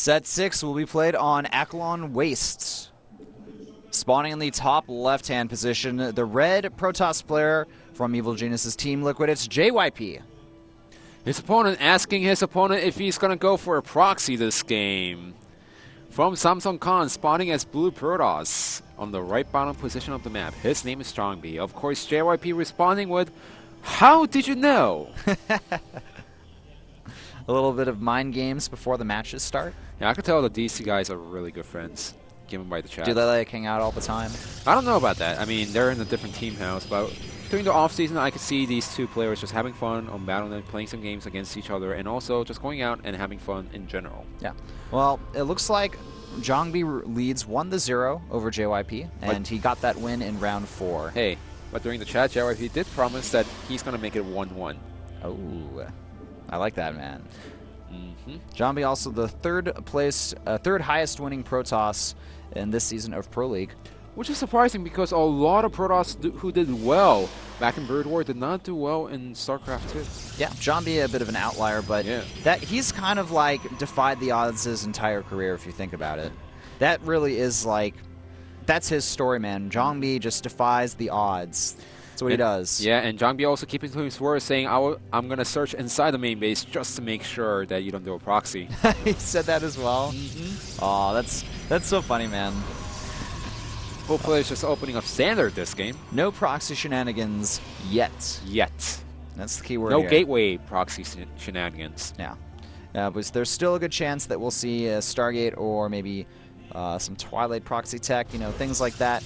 Set 6 will be played on Akilon Waste. Spawning in the top left-hand position, the red Protoss player from Evil Genius's Team Liquid, it's JYP. His opponent asking his opponent if he's going to go for a proxy this game. From Samsung Khan, spawning as blue Protoss on the right bottom position of the map. His name is Jangbi. Of course, JYP responding with, "How did you know?" A little bit of mind games before the matches start. Yeah, I could tell the DC guys are really good friends, given by the chat. Do they like hang out all the time? I don't know about that. I mean, they're in a different team house, but during the off-season, I could see these two players just having fun on Battle.net, playing some games against each other, and also just going out and having fun in general. Yeah. Well, it looks like Jangbi leads 1-0 over JYP, and he got that win in round 4. Hey, but during the chat, JYP did promise that he's going to make it 1-1. Oh, I like that, man. Jangbi also the third highest winning Protoss in this season of Pro League. Which is surprising because a lot of Protoss who did well back in Bird War did not do well in Starcraft2. Yeah, Jangbi a bit of an outlier, but that he's kind of like defied the odds his entire career if you think about it. That really is like, that's his story, man. Jangbi just defies the odds. That's what he does. Yeah, and Jangbi also keeping to his word, saying, I'm going to search inside the main base just to make sure that you don't do a proxy. He said that as well? Oh, that's so funny, man. Both players just opening up standard this game. No proxy shenanigans yet. That's the key word No here. gateway proxy shenanigans. Yeah. But there's still a good chance that we'll see a Stargate or maybe some Twilight proxy tech, you know, things like that.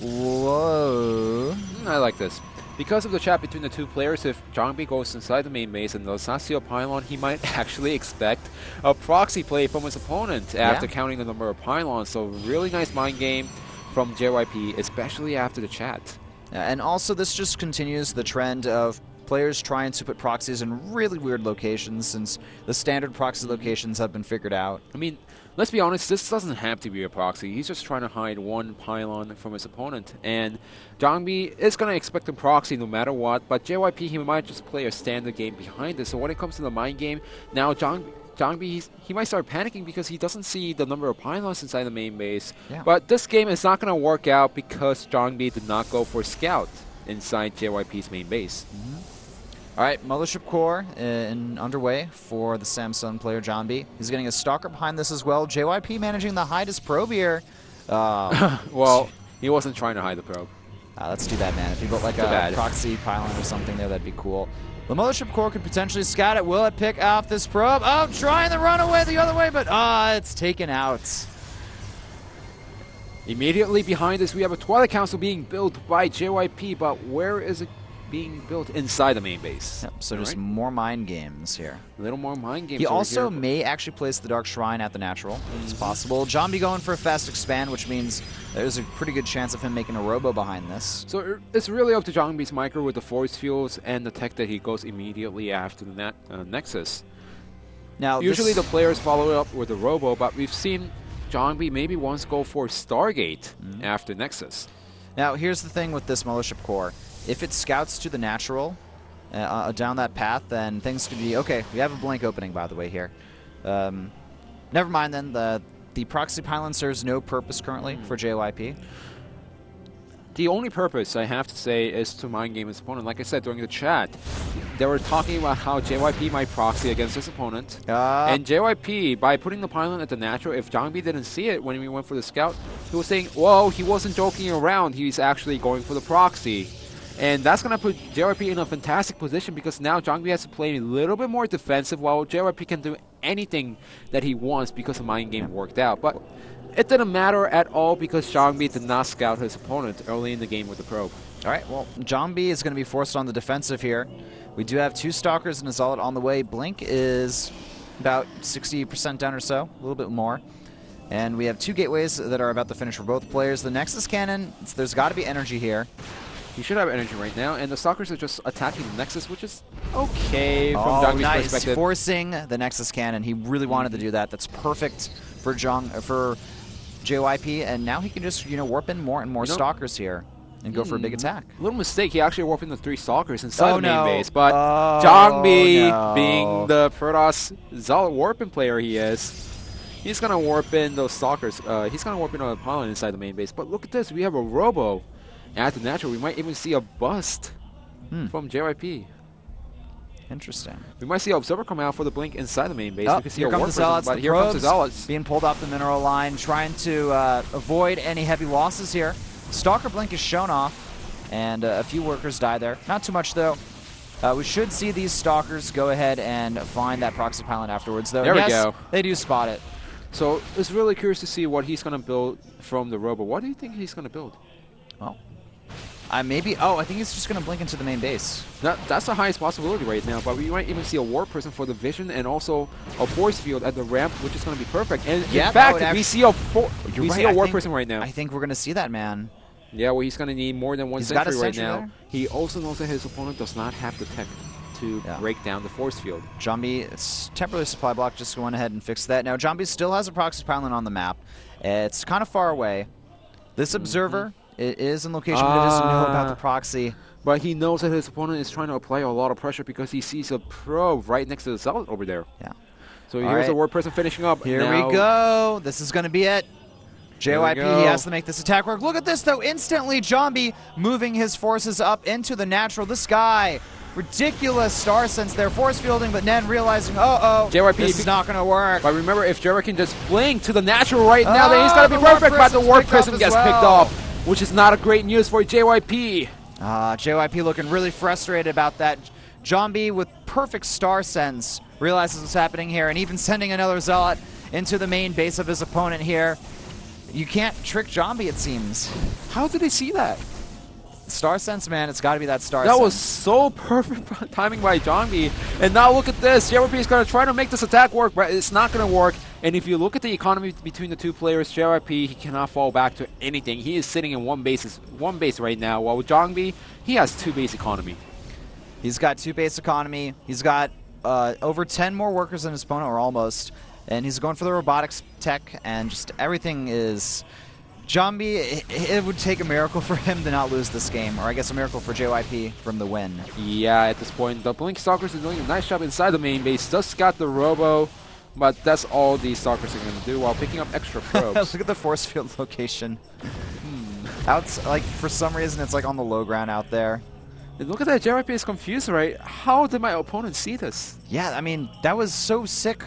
Whoa. I like this. Because of the chat between the two players, if Jangbi goes inside the main base and does not see a pylon, he might actually expect a proxy play from his opponent after counting the number of pylons. So really nice mind game from JYP, especially after the chat. And also this just continues the trend of players trying to put proxies in really weird locations since the standard proxy locations have been figured out. I mean, let's be honest, this doesn't have to be a proxy. He's just trying to hide one pylon from his opponent. And Jangbi is going to expect a proxy no matter what, but JYP, he might just play a standard game behind this. So when it comes to the mind game, now Jangbi, he might start panicking because he doesn't see the number of pylons inside the main base. But this game is not going to work out because Jangbi did not go for scout inside JYP's main base. All right, Mothership Core underway for the Samsung player Jangbi. He's getting a Stalker behind this as well. JYP managing to hide his probe here. Well, he wasn't trying to hide the probe. That's too bad, man. If he built like a proxy pylon or something there, that'd be cool. The Mothership Core could potentially scout it. Will it pick off this probe? Oh, trying to run away the other way, but it's taken out. Immediately behind us, we have a Twilight Council being built by JYP, but where is it being built? Inside the main base. Yep, so just more mind games here. A little more mind games. He also may actually place the Dark Shrine at the natural. It's possible. Jangbi going for a fast expand, which means there's a pretty good chance of him making a robo behind this. So it's really up to Jangbi's micro with the force fields and the tech that he goes immediately after the Nexus. Now, usually the players follow it up with a robo, but we've seen Jangbi maybe wants to go for Stargate after Nexus. Now, here's the thing with this Mothership Core. If it scouts to the natural down that path, then things could be okay. We have a blank opening, by the way, here. Never mind, then. The proxy pylon serves no purpose currently for JYP. The only purpose, I have to say, is to mind game his opponent. Like I said during the chat, they were talking about how JYP might proxy against his opponent. And JYP, by putting the pylon at the natural, if Jangbi didn't see it when we went for the scout, he was saying, whoa, he wasn't joking around. He's actually going for the proxy. And that's going to put JYP in a fantastic position because now Jangbi has to play a little bit more defensive while JYP can do anything that he wants because the mind game worked out. But it didn't matter at all because Jangbi did not scout his opponent early in the game with the probe. All right, well, Jangbi is going to be forced on the defensive here. We do have 2 Stalkers and a Zealot on the way. Blink is about 60% down or so, a little bit more. And we have 2 gateways that are about to finish for both players. The Nexus Cannon, there's got to be energy here. He should have energy right now, and the Stalkers are just attacking the Nexus, which is okay from Jangbi's perspective. Forcing the Nexus Cannon. He really wanted to do that. That's perfect for JYP, and now he can just warp in more and more Stalkers here and go for a big attack. Little mistake. He actually warped in the 3 Stalkers inside the main base, but Jangbi, being the Protoss Zealot warping player he is, He's going to warp in those stalkers. He's going to warp in a pylon inside the main base. But look at this. We have a Robo at the natural. We might even see a bust from JYP. Interesting. We might see an Observer come out for the Blink inside the main base. Oh, we can see here a come War the Prison, Zealots, but the here comes the probes Zealots. being pulled off the mineral line, trying to avoid any heavy losses here. Stalker Blink is shown off, and a few workers die there. Not too much, though. We should see these Stalkers go ahead and find that proxy pylon afterwards, though. There we go. They do spot it. So it's really curious to see what he's going to build from the Robo. What do you think he's going to build? Well, maybe. Oh, I think he's just going to blink into the main base. That's the highest possibility right now. But we might even see a War Prison for the Vision and also a Force Field at the ramp, which is going to be perfect. And yeah, in fact, we see a War Prison right now. I think we're going to see that, man. Yeah, well, he's going to need more than one sentry right now. There? He also knows that his opponent does not have the tech to break down the Force Field. Jangbi, it's temporary supply block. Just went ahead and fixed that. Now, Jangbi still has a proxy pylon on the map. It's kind of far away. This observer, it is in location, but it doesn't know about the proxy. But he knows that his opponent is trying to apply a lot of pressure because he sees a probe right next to the Zealot over there. Yeah. So here's a War Person finishing up. Here we go. This is going to be it. JYP, he has to make this attack work. Look at this, though. Instantly, Jangbi moving his forces up into the natural. This guy, ridiculous Star Sense there, force fielding, but then realizing, JYP, this is not going to work. But remember, if JYP can just blink to the natural right now, then he's going to be perfect. But the War Prism gets picked off, which is not a great news for JYP. JYP looking really frustrated about that. Jangbi with perfect Star Sense realizes what's happening here, and even sending another Zealot into the main base of his opponent here. You can't trick Jangbi, it seems. How did he see that? Star Sense, man. It's got to be that Star Sense. That was so perfect timing by Jangbi. And now look at this. JYP is going to try to make this attack work, but it's not going to work. And if you look at the economy between the two players, JYP, he cannot fall back to anything. He is sitting in one base right now, while with Jangbi, he has 2 base economy. He's got 2 base economy. He's got over 10 more workers than his opponent, or almost. And he's going for the robotics tech, and just everything is... Jangbi, it would take a miracle for him to not lose this game, or I guess a miracle for JYP from the win. Yeah, at this point, the Blink Stalkers are doing a nice job inside the main base. Does scout the Robo, but that's all these Stalkers are going to do while picking up extra probes. Look at the force field location. Like, for some reason, it's like on the low ground out there. And look at that, JYP is confused, right? How did my opponent see this? Yeah, I mean, that was so sick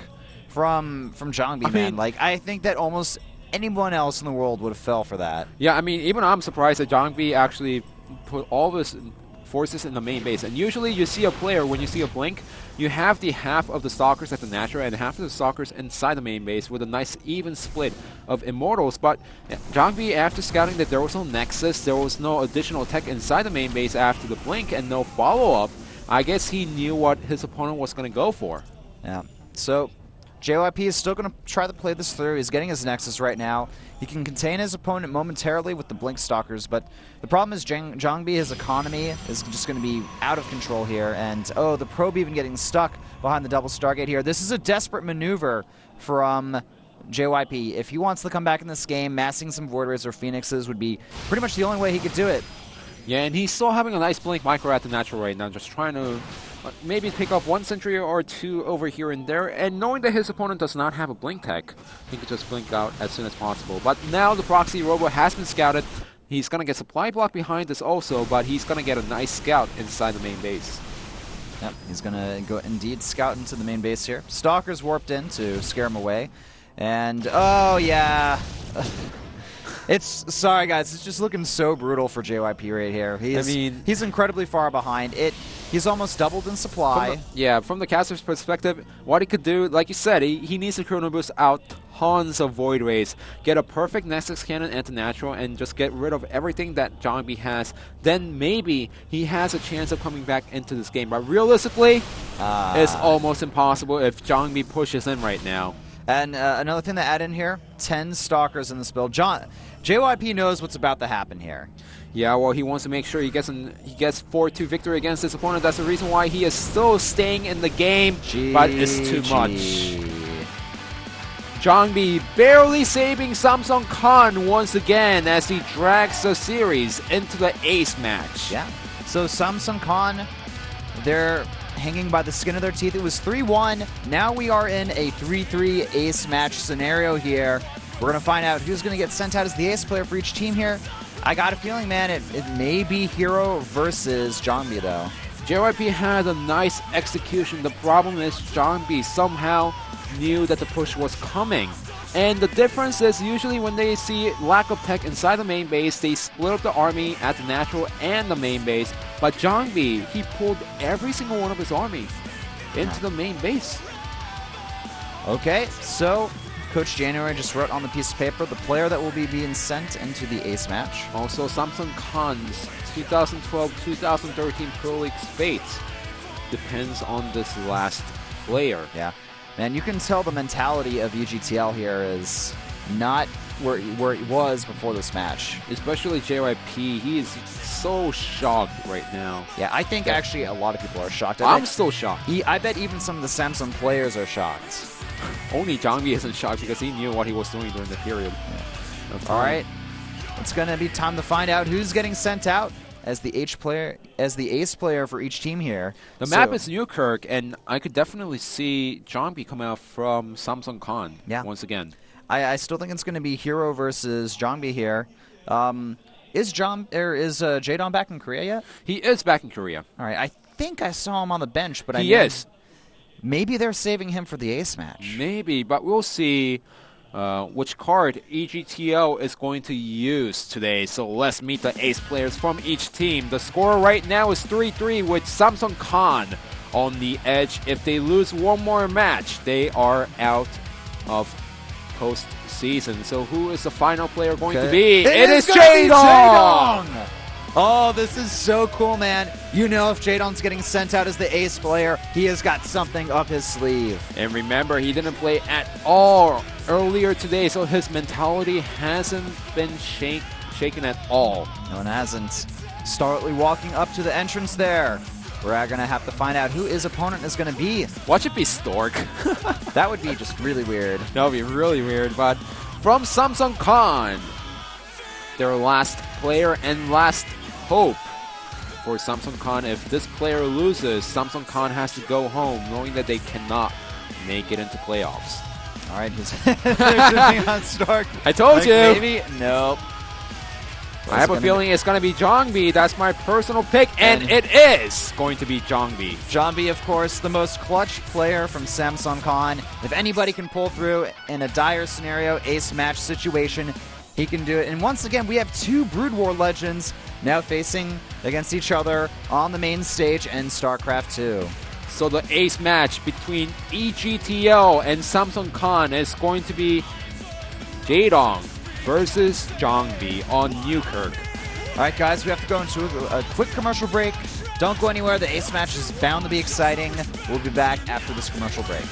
from Jangbi, man. Like, I think that almost anyone else in the world would have fell for that. Yeah, I mean, even I'm surprised that Jangbi actually put all of his forces in the main base. And usually you see a player, when you see a blink, you have the half of the Stalkers at the natural and half of the Stalkers inside the main base with a nice even split of Immortals. But Jangbi, after scouting that there was no Nexus, there was no additional tech inside the main base after the blink and no follow-up, I guess he knew what his opponent was going to go for. Yeah, so JYP is still going to try to play this through. He's getting his Nexus right now. He can contain his opponent momentarily with the Blink Stalkers, but the problem is Jangbi, his economy, is just going to be out of control here. And, oh, the probe even getting stuck behind the double Stargate here. This is a desperate maneuver from JYP. If he wants to come back in this game, massing some Void Rays or Phoenixes would be pretty much the only way he could do it. Yeah, and he's still having a nice Blink Micro at the natural right now, just trying to maybe pick up 1 sentry or 2 over here and there, and knowing that his opponent does not have a blink tech, he could just blink out as soon as possible. But now the Proxy Robo has been scouted. He's going to get supply block behind this also, but he's going to get a nice scout inside the main base. Yep, he's going to go indeed scout into the main base here. Stalker's warped in to scare him away. And, oh, yeah. Sorry guys, it's just looking so brutal for JYP right here. He's incredibly far behind. He's almost doubled in supply. From the caster's perspective, what he could do, like you said, he needs to Chrono Boost out tons of Void Rays, get a perfect Nexus Cannon anti-natural, and just get rid of everything that Jangbi has. Then maybe he has a chance of coming back into this game. But realistically, it's almost impossible if Jangbi pushes in right now. And another thing to add in here, 10 Stalkers in this build. JYP knows what's about to happen here. Yeah, well, he wants to make sure he gets 4-2 victory against his opponent. That's the reason why he is still staying in the game, but it's too much. Jangbi barely saving Samsung Khan once again as he drags the series into the ace match. Yeah, so Samsung Khan, they're hanging by the skin of their teeth. It was 3-1. Now we are in a 3-3 ace match scenario here. We're going to find out who's going to get sent out as the ace player for each team here. I got a feeling, man, it may be Hero versus Jangbi, though. JYP had a nice execution. The problem is Jangbi somehow knew that the push was coming. And the difference is usually when they see lack of tech inside the main base, they split up the army at the natural and the main base. But Jangbi, he pulled every single one of his army into the main base. Okay, so Coach January just wrote on the piece of paper the player that will be being sent into the ace match. Also, Samsung Khan's 2012-2013 Pro League's fate depends on this last player. Yeah. Man, you can tell the mentality of EGTL here is not where it was before this match. Especially JYP, he is so shocked right now. Yeah, I think actually a lot of people are shocked. I'm still shocked. I bet even some of the Samsung players are shocked. Only Jangbi isn't shocked because he knew what he was doing during the period. Yeah. All right, it's gonna be time to find out who's getting sent out as the ace player for each team here. The map is Newkirk, and I could definitely see Jangbi come out from Samsung Khan once again. I still think it's going to be Hero versus Jangbi here. Is Jaedon back in Korea yet? He is back in Korea. All right, I think I saw him on the bench, but he is. Maybe they're saving him for the ace match. Maybe, but we'll see which card EGTL is going to use today. So let's meet the ace players from each team. The score right now is 3-3 with Samsung Khan on the edge. If they lose one more match, they are out of postseason. So who is the final player going to be? It is Jaedon! Oh, this is so cool, man. You know, if Jaedon's getting sent out as the ace player, he has got something up his sleeve. And remember, he didn't play at all earlier today, so his mentality hasn't been shaken at all. No, it hasn't. Startly walking up to the entrance there. We're going to have to find out who his opponent is going to be. Watch it be Stork. That would be just really weird. That would be really weird, but from Samsung Khan, their last player and last hope for Samsung Khan. If this player loses, Samsung Khan has to go home knowing that they cannot make it into playoffs. All right, he's sitting on Stark. I told you. Maybe. Nope. I have a feeling it's going to be Jangbi. That's my personal pick, and it is going to be Jangbi. Jangbi, of course, the most clutch player from Samsung Khan. If anybody can pull through in a dire scenario, ace match situation, he can do it. And once again, we have two Brood War legends now facing against each other on the main stage in StarCraft2. So the ace match between EGTL and Samsung Khan is going to be Jaedon versus Jangbi on Newkirk. All right, guys, we have to go into a quick commercial break. Don't go anywhere. The ace match is bound to be exciting. We'll be back after this commercial break.